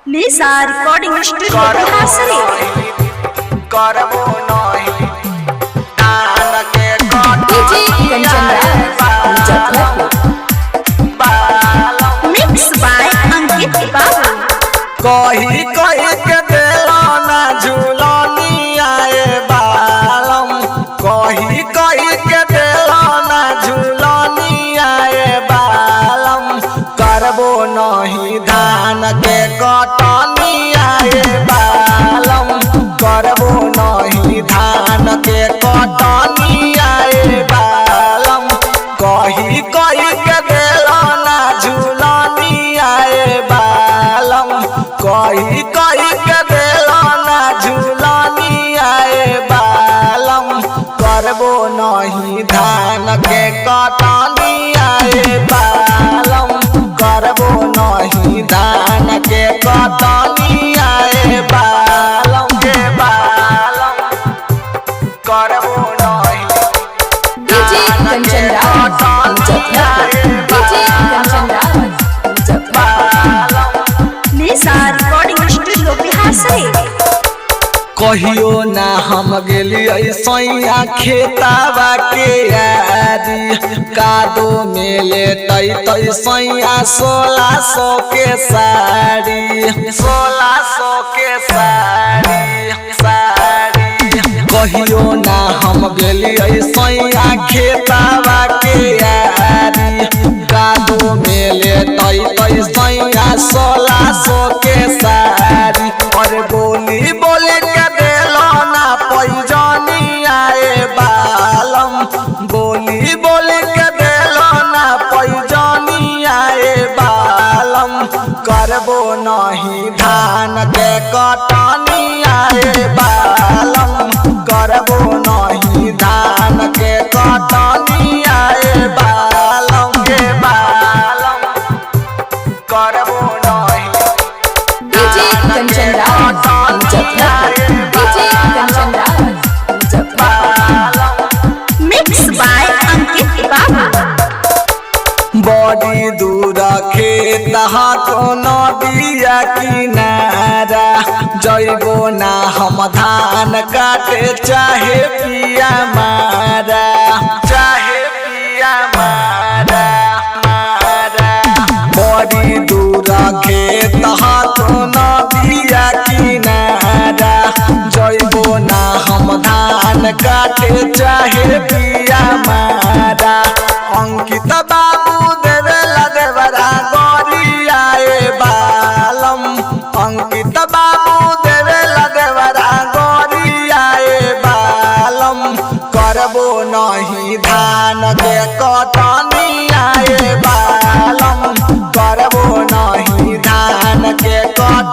निशा recording studio हासरे करबो नहीं तान के DJ Kanchan mix by Ankit Babu कही कही के देला ना झूलनी आए बालम कही कही के देला ना झूलनी आए बालम करबो नहीं धान के कटनी आए बालम करबो नहीं धान के कटनी आए बालम कही कही के देला ना झूलनी आए बालम कही कही के देला ना झूलनी आए बालम करबो नहीं धान के कटनी आए बालम करबो नहीं धान के कटनी आए बालम के बालम करबो नहीं डीजे कंचन डीजे कंचन निशा रिकॉर्डिंग स्टूडियो हासरे कहियो ना हम गेलिए सैया खेताबा के यारी कादो में लेटै तै सैया 1600 के साड़ी 1600 के साड़ी कहियो ना हम गेलिए सैया खेताबा के यारी कादो में लेटै तै सैया 1600 के साड़ी और बोली बोले के देलो ना पैजनी आए बालम बोली बोले के देलो ना पैजनी आए बालम करबो नहीं धान के कटनी आए बालम करबो नहीं धान के कटनी आए बालम के बालम करबो नहीं DJ Kanchan DJ Kanchan mix by Ankit Babu बड़ी दूर खेत को नदिया किनारा जइबो ना हम धान काटे चाहे पिया मारा बड़ी दूर खेत को नदिया किनारा जइबो ना हम धान काटे चाहे पिया मारा अंकित बाबू देवेला देवरा गोरी आए बालम अंकित बाबू देवेला देवरा गोरी आए बालम करबो नहीं धान के कटनी आए बालम करबो नहीं धान के कटनी